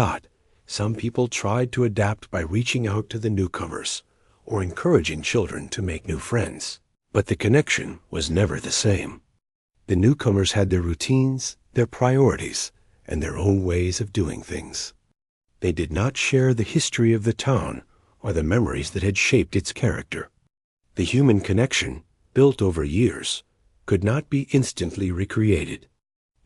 A: Some people tried to adapt by reaching out to the newcomers or encouraging children to make new friends, but the connection was never the same. The newcomers had their routines, their priorities, and their own ways of doing things. They did not share the history of the town or the memories that had shaped its character. The human connection, built over years, could not be instantly recreated.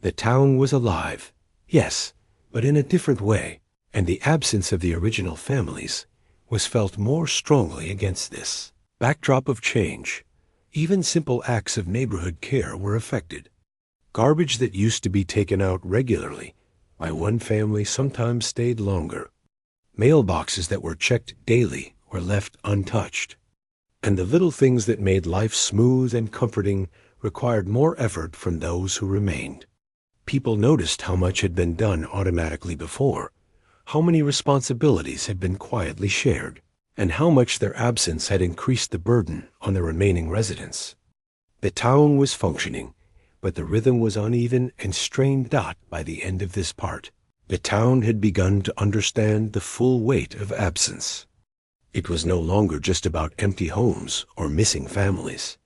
A: The town was alive, yes, but in a different way, and the absence of the original families was felt more strongly against this backdrop of change. Even simple acts of neighborhood care were affected. Garbage that used to be taken out regularly by one family sometimes stayed longer. Mailboxes that were checked daily were left untouched. And the little things that made life smooth and comforting required more effort from those who remained. People noticed how much had been done automatically before, how many responsibilities had been quietly shared, and how much their absence had increased the burden on the remaining residents. The town was functioning, but the rhythm was uneven and strained out by the end of this part. The town had begun to understand the full weight of absence. It was no longer just about empty homes or missing families.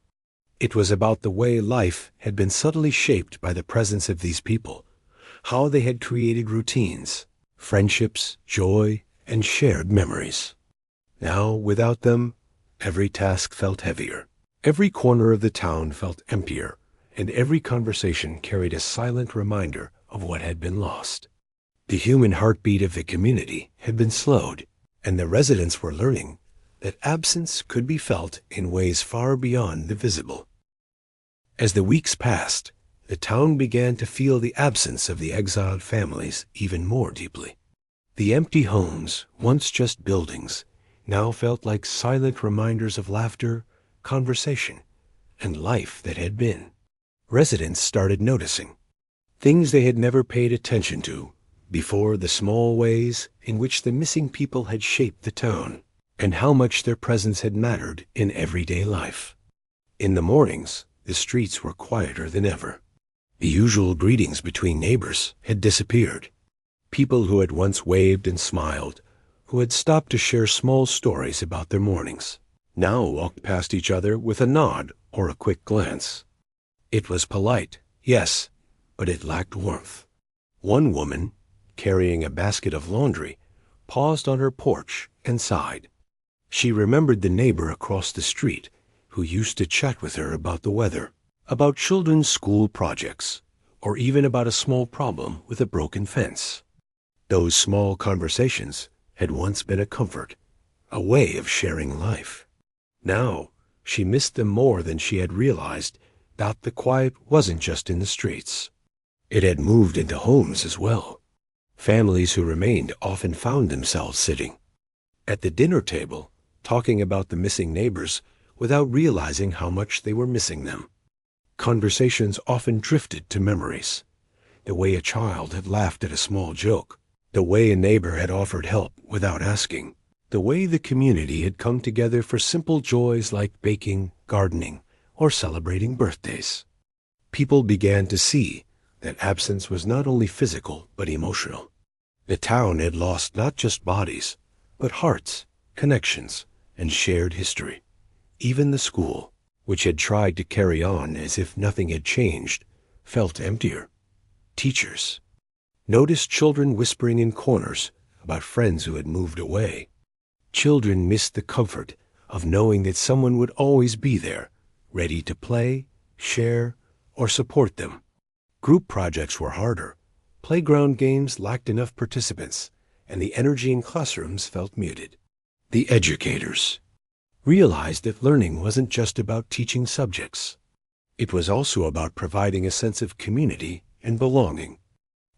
A: It was about the way life had been subtly shaped by the presence of these people, how they had created routines, friendships, joy, and shared memories. Now, without them, every task felt heavier. Every corner of the town felt emptier, and every conversation carried a silent reminder of what had been lost. The human heartbeat of the community had been slowed, and the residents were learning that absence could be felt in ways far beyond the visible. As the weeks passed, the town began to feel the absence of the exiled families even more deeply. The empty homes, once just buildings, now felt like silent reminders of laughter, conversation, and life that had been. Residents started noticing things they had never paid attention to before, the small ways in which the missing people had shaped the town, and how much their presence had mattered in everyday life. In the mornings, the streets were quieter than ever. The usual greetings between neighbors had disappeared. People who had once waved and smiled, who had stopped to share small stories about their mornings, now walked past each other with a nod or a quick glance. It was polite, yes, but it lacked warmth. One woman, carrying a basket of laundry, paused on her porch and sighed. She remembered the neighbor across the street who used to chat with her about the weather, about children's school projects, or even about a small problem with a broken fence. Those small conversations had once been a comfort, a way of sharing life. Now, she missed them more than she had realized that the quiet wasn't just in the streets. It had moved into homes as well. Families who remained often found themselves sitting at the dinner table, talking about the missing neighbors without realizing how much they were missing them. Conversations often drifted to memories. The way a child had laughed at a small joke, the way a neighbor had offered help without asking, the way the community had come together for simple joys like baking, gardening, or celebrating birthdays. People began to see that absence was not only physical but emotional. The town had lost not just bodies, but hearts, connections, and shared history. Even the school, which had tried to carry on as if nothing had changed, felt emptier. Teachers noticed children whispering in corners about friends who had moved away. Children missed the comfort of knowing that someone would always be there, ready to play, share, or support them. Group projects were harder. Playground games lacked enough participants, and the energy in classrooms felt muted. The educators realized that learning wasn't just about teaching subjects. It was also about providing a sense of community and belonging.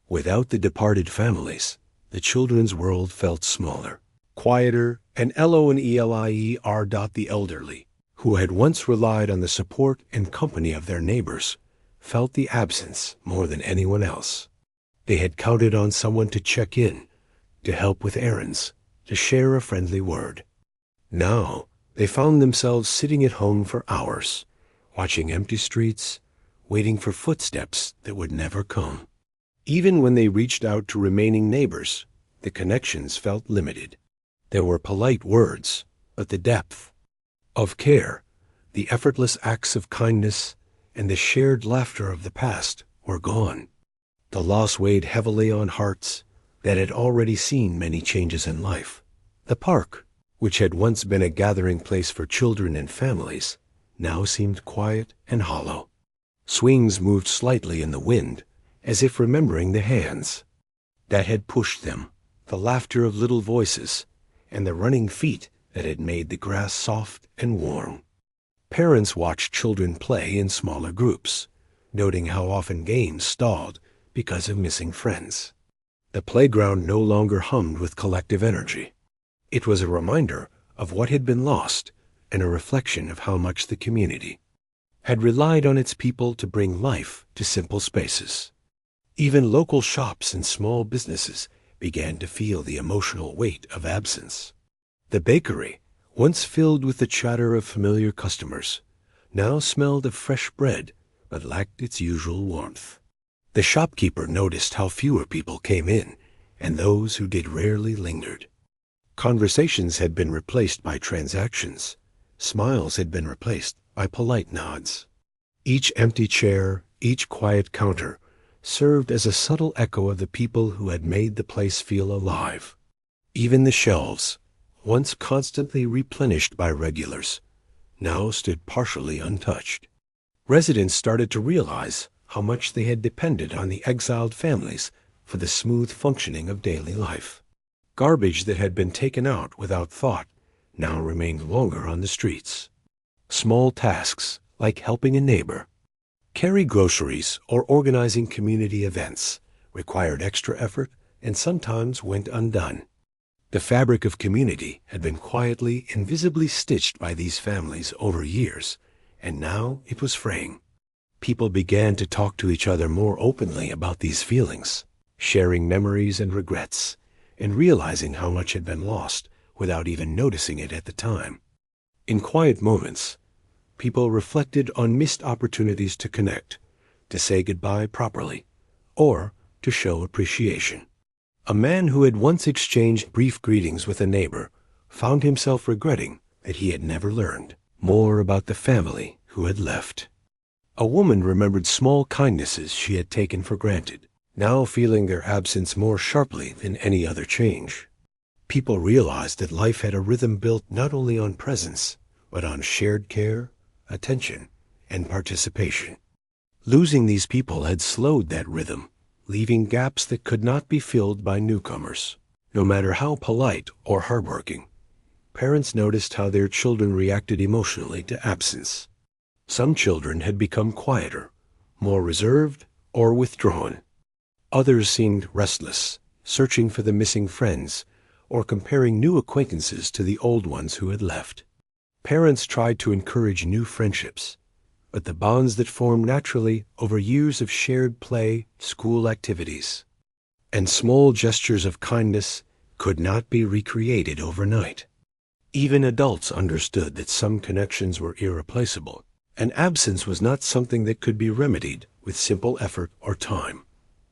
A: Without the departed families, the children's world felt smaller, quieter, and Elo and Elie are the elderly, who had once relied on the support and company of their neighbors, felt the absence more than anyone else. They had counted on someone to check in, to help with errands, to share a friendly word. Now, they found themselves sitting at home for hours, watching empty streets, waiting for footsteps that would never come. Even when they reached out to remaining neighbors, the connections felt limited. There were polite words, but the depth of care, the effortless acts of kindness, and the shared laughter of the past were gone. The loss weighed heavily on hearts that had already seen many changes in life. The park, which had once been a gathering place for children and families, now seemed quiet and hollow. Swings moved slightly in the wind, as if remembering the hands that had pushed them, the laughter of little voices, and the running feet that had made the grass soft and warm. Parents watched children play in smaller groups, noting how often games stalled because of missing friends. The playground no longer hummed with collective energy. It was a reminder of what had been lost and a reflection of how much the community had relied on its people to bring life to simple spaces. Even local shops and small businesses began to feel the emotional weight of absence. The bakery, once filled with the chatter of familiar customers, now smelled of fresh bread but lacked its usual warmth. The shopkeeper noticed how fewer people came in, and those who did rarely lingered. Conversations had been replaced by transactions. Smiles had been replaced by polite nods. Each empty chair, each quiet counter, served as a subtle echo of the people who had made the place feel alive. Even the shelves, once constantly replenished by regulars, now stood partially untouched. Residents started to realize how much they had depended on the exiled families for the smooth functioning of daily life. Garbage that had been taken out without thought now remained longer on the streets. Small tasks, like helping a neighbor, carry groceries, or organizing community events, required extra effort and sometimes went undone. The fabric of community had been quietly and visibly stitched by these families over years, and now it was fraying. People began to talk to each other more openly about these feelings, sharing memories and regrets, and realizing how much had been lost without even noticing it at the time. In quiet moments, people reflected on missed opportunities to connect, to say goodbye properly, or to show appreciation. A man who had once exchanged brief greetings with a neighbor found himself regretting that he had never learned more about the family who had left. A woman remembered small kindnesses she had taken for granted, now feeling their absence more sharply than any other change. People realized that life had a rhythm built not only on presence, but on shared care, attention, and participation. Losing these people had slowed that rhythm, leaving gaps that could not be filled by newcomers. No matter how polite or hardworking, parents noticed how their children reacted emotionally to absence. Some children had become quieter, more reserved, or withdrawn. Others seemed restless, searching for the missing friends, or comparing new acquaintances to the old ones who had left. Parents tried to encourage new friendships, but the bonds that formed naturally over years of shared play, school activities, and small gestures of kindness could not be recreated overnight. Even adults understood that some connections were irreplaceable, and absence was not something that could be remedied with simple effort or time.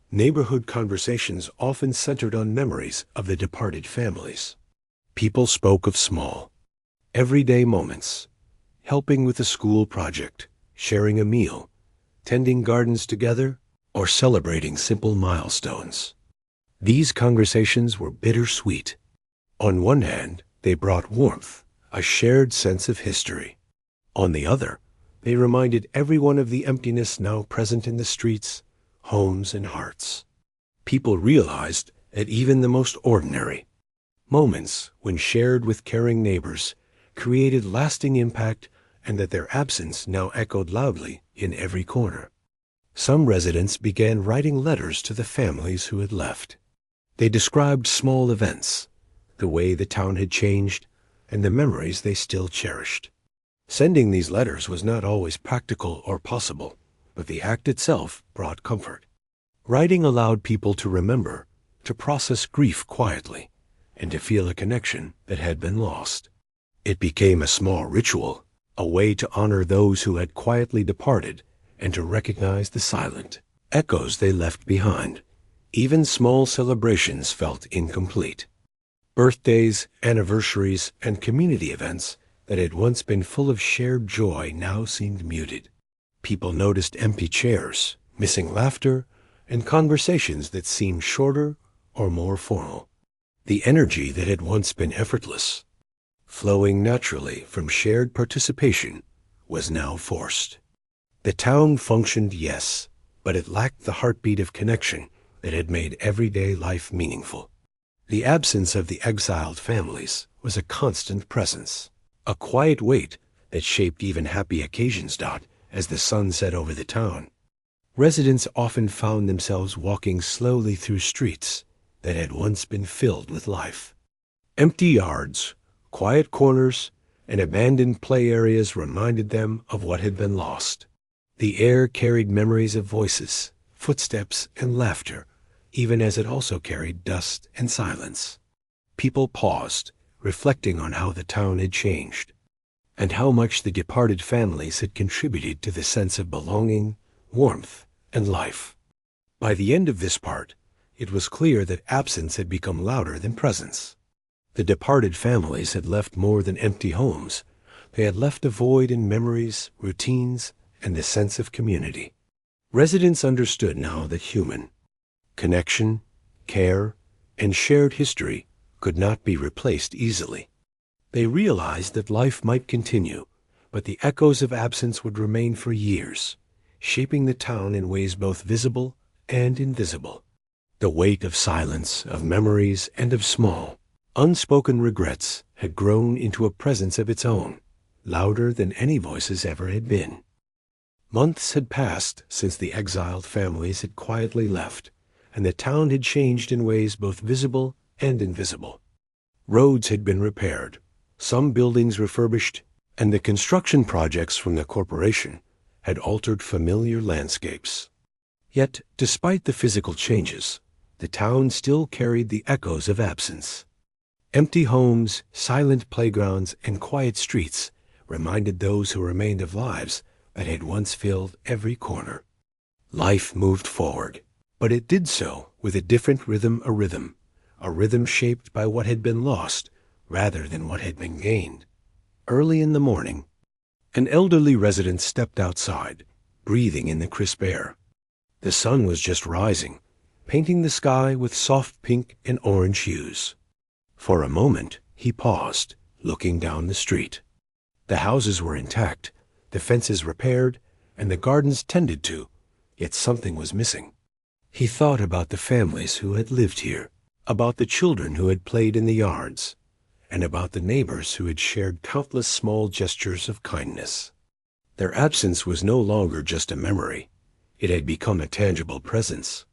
A: Neighborhood conversations often centered on memories of the departed families. People spoke of small, everyday moments, helping with a school project, sharing a meal, tending gardens together, or celebrating simple milestones. These conversations were bittersweet. On one hand, they brought warmth, a shared sense of history. On the other, they reminded everyone of the emptiness now present in the streets, homes, and hearts. People realized that even the most ordinary moments, when shared with caring neighbors, created lasting impact, and that their absence now echoed loudly in every corner. Some residents began writing letters to the families who had left. They described small events, the way the town had changed, and the memories they still cherished. Sending these letters was not always practical or possible, but the act itself brought comfort. Writing allowed people to remember, to process grief quietly, and to feel a connection that had been lost. It became a small ritual, a way to honor those who had quietly departed and to recognize the silent echoes they left behind. Even small celebrations felt incomplete. Birthdays, anniversaries, and community events that had once been full of shared joy now seemed muted. People noticed empty chairs, missing laughter, and conversations that seemed shorter or more formal. The energy that had once been effortless, flowing naturally from shared participation, was now forced. The town functioned, yes, but it lacked the heartbeat of connection that had made everyday life meaningful. The absence of the exiled families was a constant presence, a quiet weight that shaped even happy occasions. As the sun set over the town, residents often found themselves walking slowly through streets that had once been filled with life. Empty yards, quiet corners, and abandoned play areas reminded them of what had been lost. The air carried memories of voices, footsteps, and laughter, even as it also carried dust and silence. People paused, reflecting on how the town had changed, and how much the departed families had contributed to the sense of belonging, warmth, and life. By the end of this part, it was clear that absence had become louder than presence. The departed families had left more than empty homes. They had left a void in memories, routines, and the sense of community. Residents understood now that human connection, care, and shared history could not be replaced easily. They realized that life might continue, but the echoes of absence would remain for years, shaping the town in ways both visible and invisible. The weight of silence, of memories, and of small, unspoken regrets had grown into a presence of its own, louder than any voices ever had been. Months had passed since the exiled families had quietly left, and the town had changed in ways both visible and invisible. Roads had been repaired, some buildings refurbished, and the construction projects from the corporation had altered familiar landscapes. Yet, despite the physical changes, the town still carried the echoes of absence. Empty homes, silent playgrounds, and quiet streets reminded those who remained of lives that had once filled every corner. Life moved forward, but it did so with a different rhythm, a rhythm shaped by what had been lost rather than what had been gained. Early in the morning, an elderly resident stepped outside, breathing in the crisp air. The sun was just rising, painting the sky with soft pink and orange hues. For a moment, he paused, looking down the street. The houses were intact, the fences repaired, and the gardens tended to, yet something was missing. He thought about the families who had lived here, about the children who had played in the yards, and about the neighbors who had shared countless small gestures of kindness. Their absence was no longer just a memory. It had become a tangible presence,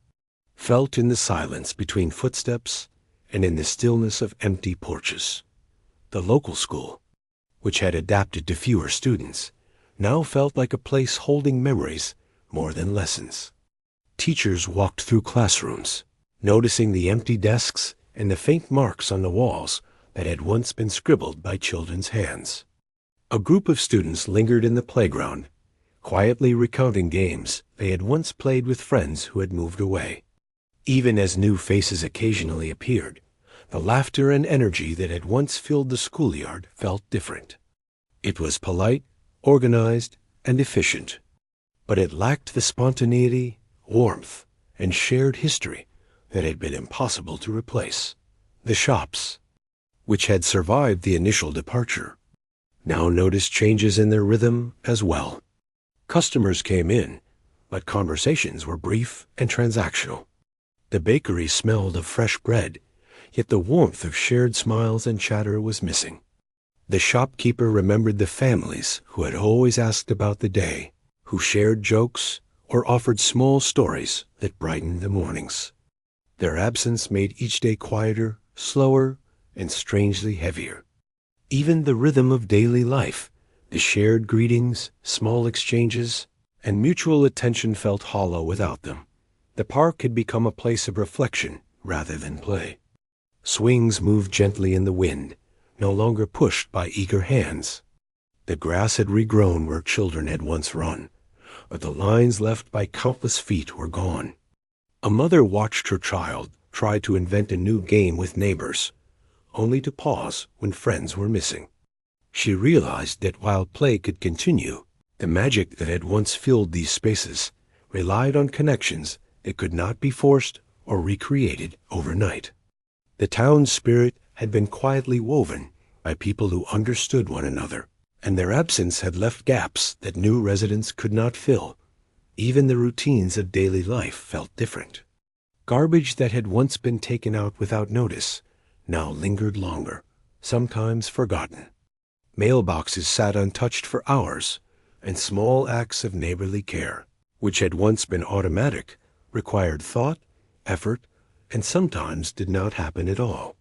A: felt in the silence between footsteps and in the stillness of empty porches. The local school, which had adapted to fewer students, now felt like a place holding memories more than lessons. Teachers walked through classrooms, noticing the empty desks and the faint marks on the walls that had once been scribbled by children's hands. A group of students lingered in the playground, quietly recounting games they had once played with friends who had moved away. Even as new faces occasionally appeared, the laughter and energy that had once filled the schoolyard felt different. It was polite, organized, and efficient, but it lacked the spontaneity, warmth, and shared history that had been impossible to replace. The shops, which had survived the initial departure, now noticed changes in their rhythm as well. Customers came in, but conversations were brief and transactional. The bakery smelled of fresh bread, yet the warmth of shared smiles and chatter was missing. The shopkeeper remembered the families who had always asked about the day, who shared jokes or offered small stories that brightened the mornings. Their absence made each day quieter, slower, and strangely heavier. Even the rhythm of daily life, the shared greetings, small exchanges, and mutual attention felt hollow without them. The park had become a place of reflection rather than play. Swings moved gently in the wind, no longer pushed by eager hands. The grass had regrown where children had once run, but the lines left by countless feet were gone. A mother watched her child try to invent a new game with neighbors, only to pause when friends were missing. She realized that while play could continue, the magic that had once filled these spaces relied on connections It could not be forced or recreated overnight. The town's spirit had been quietly woven by people who understood one another, and their absence had left gaps that new residents could not fill. Even the routines of daily life felt different. Garbage that had once been taken out without notice now lingered longer, sometimes forgotten. Mailboxes sat untouched for hours, and small acts of neighborly care, which had once been automatic, required thought, effort, and sometimes did not happen at all.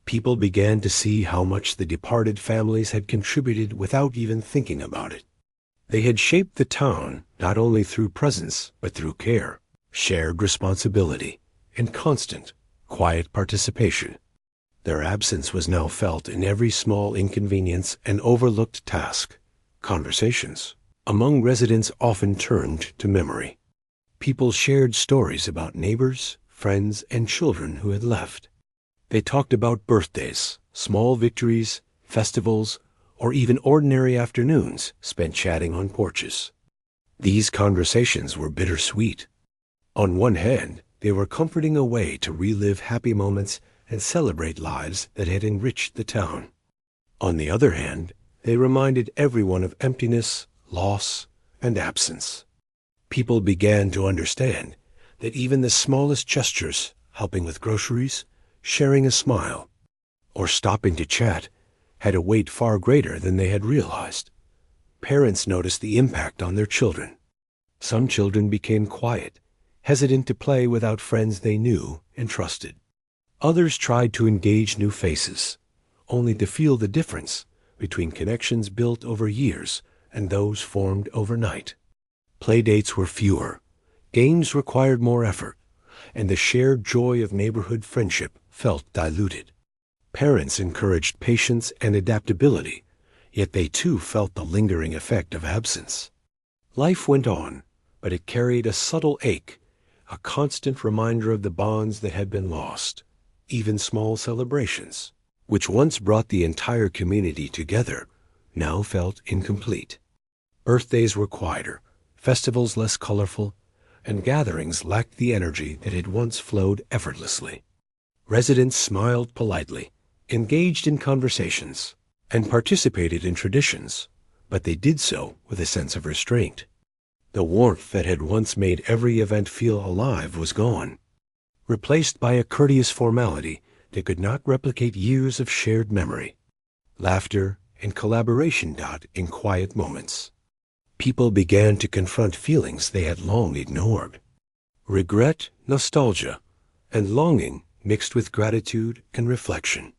A: People began to see how much the departed families had contributed without even thinking about it. They had shaped the town not only through presence, but through care, shared responsibility, and constant, quiet participation. Their absence was now felt in every small inconvenience and overlooked task. Conversations among residents often turned to memory. People shared stories about neighbors, friends, and children who had left. They talked about birthdays, small victories, festivals, or even ordinary afternoons spent chatting on porches. These conversations were bittersweet. On one hand, they were comforting a way to relive happy moments and celebrate lives that had enriched the town. On the other hand, they reminded everyone of emptiness, loss, and absence. People began to understand that even the smallest gestures, helping with groceries, sharing a smile, or stopping to chat, had a weight far greater than they had realized. Parents noticed the impact on their children. Some children became quiet, hesitant to play without friends they knew and trusted. Others tried to engage new faces, only to feel the difference between connections built over years and those formed overnight. Playdates were fewer, games required more effort, and the shared joy of neighborhood friendship felt diluted. Parents encouraged patience and adaptability, yet they too felt the lingering effect of absence. Life went on, but it carried a subtle ache, a constant reminder of the bonds that had been lost. Even small celebrations, which once brought the entire community together, now felt incomplete. Birthdays were quieter, festivals less colorful, and gatherings lacked the energy that had once flowed effortlessly. Residents smiled politely, engaged in conversations, and participated in traditions, but they did so with a sense of restraint. The warmth that had once made every event feel alive was gone, replaced by a courteous formality that could not replicate years of shared memory. Laughter and collaboration died in quiet moments. People began to confront feelings they had long ignored. Regret, nostalgia, and longing mixed with gratitude and reflection.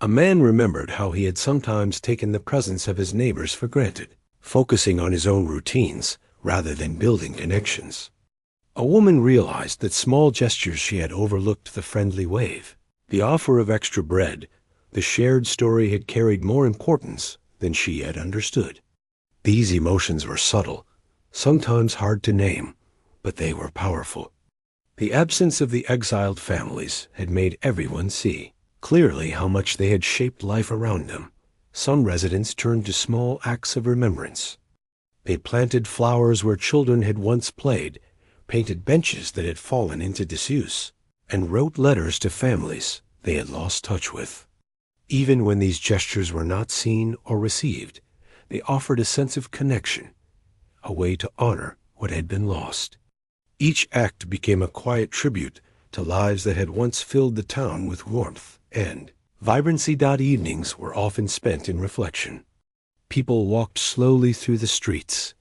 A: A man remembered how he had sometimes taken the presence of his neighbors for granted, focusing on his own routines rather than building connections. A woman realized that small gestures she had overlooked: the friendly wave, the offer of extra bread, the shared story had carried more importance than she had understood. These emotions were subtle, sometimes hard to name, but they were powerful. The absence of the exiled families had made everyone see clearly how much they had shaped life around them. Some residents turned to small acts of remembrance. They planted flowers where children had once played, painted benches that had fallen into disuse, and wrote letters to families they had lost touch with. Even when these gestures were not seen or received, they offered a sense of connection, a way to honor what had been lost. Each act became a quiet tribute to lives that had once filled the town with warmth and vibrancy. Evenings were often spent in reflection. People walked slowly through the streets,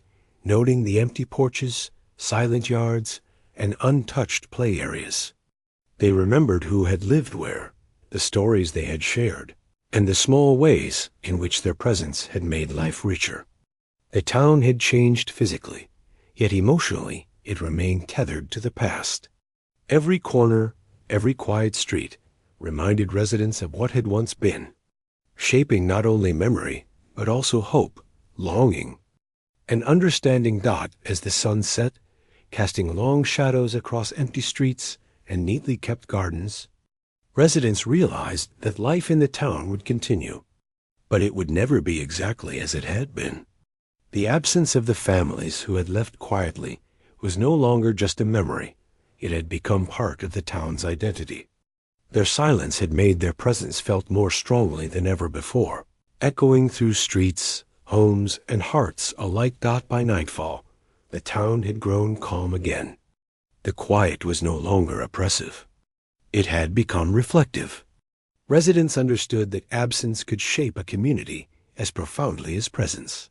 A: noting the empty porches, silent yards, and untouched play areas. They remembered who had lived where, the stories they had shared, and the small ways in which their presence had made life richer. The town had changed physically, yet emotionally it remained tethered to the past. Every corner, every quiet street, reminded residents of what had once been, shaping not only memory, but also hope, longing, and understanding. As the sun set, casting long shadows across empty streets and neatly kept gardens, residents realized that life in the town would continue, but it would never be exactly as it had been. The absence of the families who had left quietly was no longer just a memory. It had become part of the town's identity. Their silence had made their presence felt more strongly than ever before, echoing through streets, homes, and hearts alike. By nightfall, the town had grown calm again. The quiet was no longer oppressive. It had become reflective. Residents understood that absence could shape a community as profoundly as presence.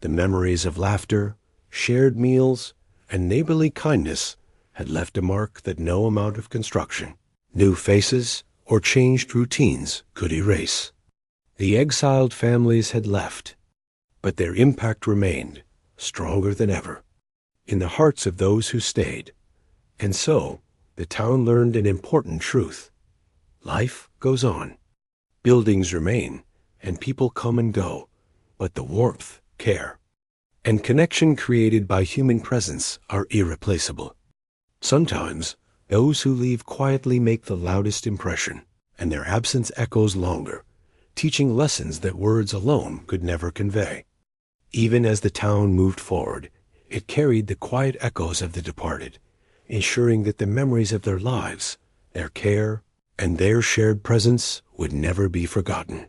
A: The memories of laughter, shared meals, and neighborly kindness had left a mark that no amount of construction, new faces, or changed routines could erase. The exiled families had left, but their impact remained, stronger than ever, in the hearts of those who stayed. And so, the town learned an important truth. Life goes on. Buildings remain, and people come and go, but the warmth, care, and connection created by human presence are irreplaceable. Sometimes, those who leave quietly make the loudest impression, and their absence echoes longer, teaching lessons that words alone could never convey. Even as the town moved forward, it carried the quiet echoes of the departed, ensuring that the memories of their lives, their care, and their shared presence would never be forgotten.